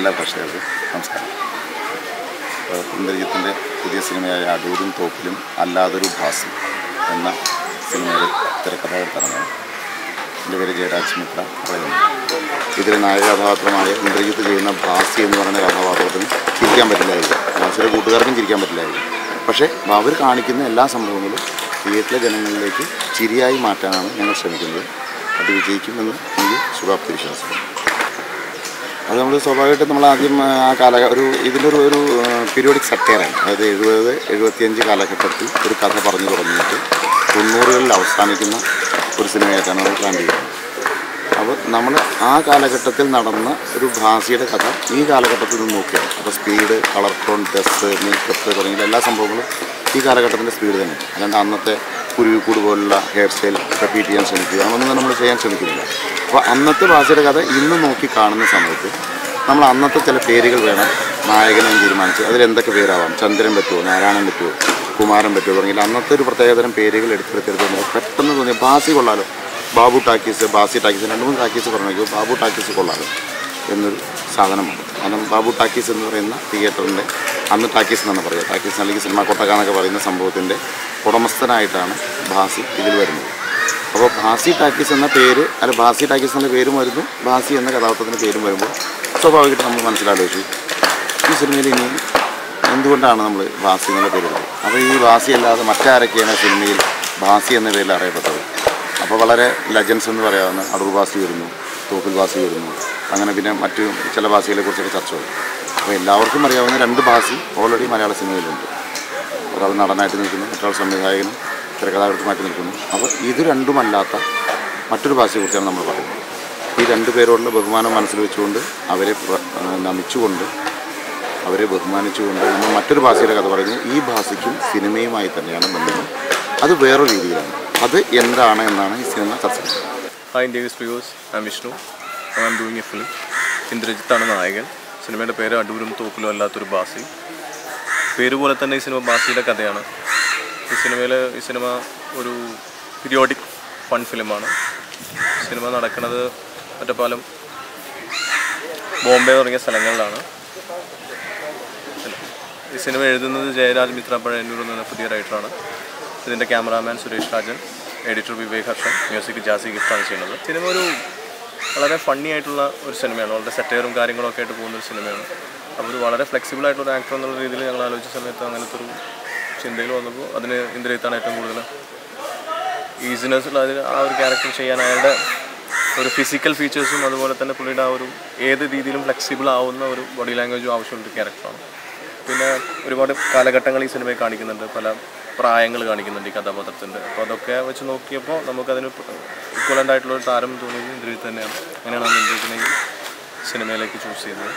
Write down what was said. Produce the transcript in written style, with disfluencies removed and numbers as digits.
എല്ലാ പ്രേക്ഷകർക്കും നമസ്കാരം. ഇന്ദ്രജിത്തിൻ്റെ പുതിയ സിനിമയായ അടൂരും തോപ്പിലും അല്ലാതൊരു ഭാസി എന്ന സിനിമയുടെ തിരക്കഥാകൃത്താണ്. എൻ്റെ പേര് ജയരാജ് മിത്ര പറയുന്നു. ഇതിലെ നായക കഥാപാത്രമായ ഇന്ദ്രജിത്ത് ചെയ്യുന്ന ഭാസി എന്ന് പറയുന്ന കഥാപാത്രത്തിന് ചിരിക്കാൻ പറ്റില്ലായിരിക്കും, ഭാസിയുടെ കൂട്ടുകാർക്കും ചിരിക്കാൻ പറ്റില്ലായിരിക്കും. പക്ഷേ അവർ കാണിക്കുന്ന എല്ലാ സംഭവങ്ങളും തിയേറ്ററിലെ ജനങ്ങളിലേക്ക് ചിരിയായി മാറ്റാനാണ് ഞങ്ങൾ ശ്രമിക്കുന്നത്. അത് വിജയിക്കുമെന്ന് എനിക്ക് ശുഭാപ്തി വിശ്വാസമാണ്. അത് നമ്മൾ സ്വാഭാവികമായിട്ടും നമ്മൾ ആദ്യം ആ ഇതിൻ്റെ ഒരു പീരിയോഡിക് സറ്റയറാണ്. അതായത് 70-75 കാലഘട്ടത്തിൽ ഒരു കഥ പറഞ്ഞു തുടങ്ങിയിട്ട് 90കളിൽ അവസാനിക്കുന്ന ഒരു സിനിമയായിട്ടാണ് നമ്മൾ പ്ലാൻ ചെയ്യുന്നത്. അപ്പോൾ നമ്മൾ ആ കാലഘട്ടത്തിൽ നടന്ന ഒരു ഭാസിയുടെ കഥ ഈ കാലഘട്ടത്തിൽ നിന്ന് നോക്കുകയാണ്. അപ്പോൾ speed, colour tone, dress, makeup തുടങ്ങിയ എല്ലാ സംഭവങ്ങളും ഈ കാലഘട്ടത്തിൻ്റെ സ്പീഡ് തന്നെ. അല്ലാണ്ട് അന്നത്തെ കുരുവിക്കൂട് പോലുള്ള ഹെയർ സ്റ്റൈൽ റിപ്പീറ്റ് ചെയ്യാൻ ശ്രമിക്കുക, അതൊന്നും നമ്മൾ ചെയ്യാൻ ശ്രമിക്കുന്നില്ല. അപ്പോൾ അന്നത്തെ ഭാസിയുടെ കഥ ഇന്ന് നോക്കി കാണുന്ന സമയത്ത് നമ്മൾ അന്നത്തെ ചില പേരുകൾ വേണം നായകനെ തീരുമാനിച്ച് അതിലെന്തൊക്കെ പേരാവാം. ചന്ദ്രൻ പറ്റുമോ, നാരായണൻ പറ്റുമോ, കുമാരൻ പറ്റുമോ തുടങ്ങിയില്ല അന്നത്തെ ഒരു പ്രത്യേകതരം പേരുകൾ എടുത്തെടുത്ത് പെട്ടെന്ന് തോന്നി ഭാസി കൊള്ളാലോ, Babu talkies, Bhasi talkies, 2-3 talkies പറഞ്ഞു ബാബു ടാക്കീസ് കൊള്ളാലോ എന്നൊരു സാധനമാണ്. കാരണം ബാബു ടാക്കീസ് എന്ന് പറയുന്ന തിയേറ്ററിൻ്റെ അന്ന് ടാക്കീസ് എന്നാണ് പറയുക, ടാക്കീസ് അല്ലെങ്കിൽ സിനിമ കൊട്ടക എന്നൊക്കെ പറയുന്ന സംഭവത്തിൻ്റെ ഉടമസ്ഥനായിട്ടാണ് ഭാസി ഇതിൽ വരുന്നത്. അപ്പോൾ ഭാസി ടാക്കീസ് എന്ന പേര്, അല്ല ഭാസി ടാക്കീസ് എന്ന പേരും വരുന്നു, ഭാസി എന്ന കഥാപാത്രത്തിൻ്റെ പേരും വരുമ്പോൾ സ്വാഭാവികമായിട്ട് നമ്മൾ മനസ്സിലാലോചിച്ചു ഈ സിനിമയിൽ ഇനി എന്തുകൊണ്ടാണ് നമ്മൾ ഭാസി എന്നുള്ള പേരുള്ളത്. അപ്പോൾ ഈ ഭാസി അല്ലാതെ മറ്റാരൊക്കെയാണ് സിനിമയിൽ ഭാസി എന്ന പേരിൽ അറിയപ്പെട്ടത്. അപ്പോൾ വളരെ ലെജൻസ് എന്ന് പറയാവുന്ന അടൂർ ഭാസി വരുന്നു, തോപ്പിൽ ഭാസി വരുന്നു, അങ്ങനെ പിന്നെ മറ്റു ചില ഭാഷകളെ കുറിച്ചൊക്കെ ചർച്ച വരും. അപ്പോൾ എല്ലാവർക്കും അറിയാവുന്ന 2 ഭാസി ഓൾറെഡി മലയാള സിനിമയിലുണ്ട്. ഒരാൾ നടനായിട്ട് നിൽക്കുന്നു, മറ്റൊരാൾ സംവിധായകനും തിരക്കഥാകൃത്തുമായിട്ട് നിൽക്കുന്നു. അപ്പോൾ ഇത് രണ്ടുമല്ലാത്ത മറ്റൊരു ഭാഷയെക്കുറിച്ചാണ് നമ്മൾ പറയുന്നത്. ഈ 2 പേരോടുള്ള ബഹുമാനം മനസ്സിൽ വെച്ചുകൊണ്ട് അവരെ നമിച്ചുകൊണ്ട് അവരെ ബഹുമാനിച്ചുകൊണ്ട് നമ്മൾ മറ്റൊരു ഭാഷയുടെ കഥ പറയുന്നത് ഈ ഭാഷയ്ക്കും സിനിമയുമായി തന്നെയാണ് ബന്ധം. അത് വേറൊരു രീതിയിലാണ്. അത് എന്താണ് എന്നാണ് ഈ സിനിമ ചർച്ച ചെയ്യുന്നത്. Hi Davis Priyos, I'm Vishnu. I am doing a film. ഇന്ദ്രജിത്താണ് നായകൻ. സിനിമയുടെ പേര് അടൂരും തോപ്പിലും അല്ലാത്തൊരു ഭാസി. പേര് പോലെ തന്നെ ഈ സിനിമ ഭാസിയുടെ കഥയാണ്. ഈ സിനിമ ഒരു പീരിയോഡിക് ഫൺ ഫിലിമാണ്. സിനിമ നടക്കുന്നത് ഒറ്റപ്പാലം, ബോംബെ തുടങ്ങിയ സ്ഥലങ്ങളിലാണ്. ഈ സിനിമ എഴുതുന്നത് ജയരാജ് മിത്ര പഴയന്നൂർ എന്ന പുതിയ റൈറ്ററാണ്. ഇതിൻ്റെ cameraman Suresh Rajan, editor Vivek Harshan, music Jassie ഗിഫ്റ്റാണ് ചെയ്യുന്നത്. സിനിമ ഒരു വളരെ ഫണ്ണി ആയിട്ടുള്ള ഒരു സിനിമയാണ്. വളരെ സെറ്റയറും കാര്യങ്ങളൊക്കെ ആയിട്ട് പോകുന്നൊരു സിനിമയാണ്. അപ്പോൾ ഒരു വളരെ ഫ്ലെക്സിബിൾ ആയിട്ടുള്ള ആക്ടർ എന്നുള്ള രീതിയിൽ ഞങ്ങൾ ആലോചിച്ച സമയത്ത് അങ്ങനത്തെ ഒരു ചിന്തയിൽ വന്നപ്പോൾ അതിന് ഇന്ദ്രജിത്താണ് ഏറ്റവും കൂടുതൽ ഈസിനെസ് ഉള്ള ആ ഒരു ക്യാരക്ടർ ചെയ്യാൻ. അയാളുടെ ഒരു ഫിസിക്കൽ ഫീച്ചേഴ്സും അതുപോലെ തന്നെ പുള്ളിയുടെ ആ ഒരു ഏത് രീതിയിലും ഫ്ലെക്സിബിൾ ആവുന്ന ഒരു ബോഡി ലാംഗ്വേജും ആവശ്യമുള്ളൊരു ക്യാരക്ടറാണ്. പിന്നെ ഒരുപാട് കാലഘട്ടങ്ങൾ ഈ സിനിമയിൽ കാണിക്കുന്നുണ്ട്, പല പ്രായങ്ങൾ കാണിക്കുന്നുണ്ട് ഈ കഥാപാത്രത്തിൻ്റെ. അപ്പോൾ അതൊക്കെ വെച്ച് നോക്കിയപ്പോൾ നമുക്കതിന് ഇക്വലൻ്റ് ആയിട്ടുള്ളൊരു താരം തോന്നിയത് ഇന്ദ്രജിത്ത് തന്നെയാണ്. അങ്ങനെയാണ് നമ്മൾ ഇന്ദ്രജിത്തിനെ ഈ സിനിമയിലേക്ക് ചൂസ് ചെയ്തത്.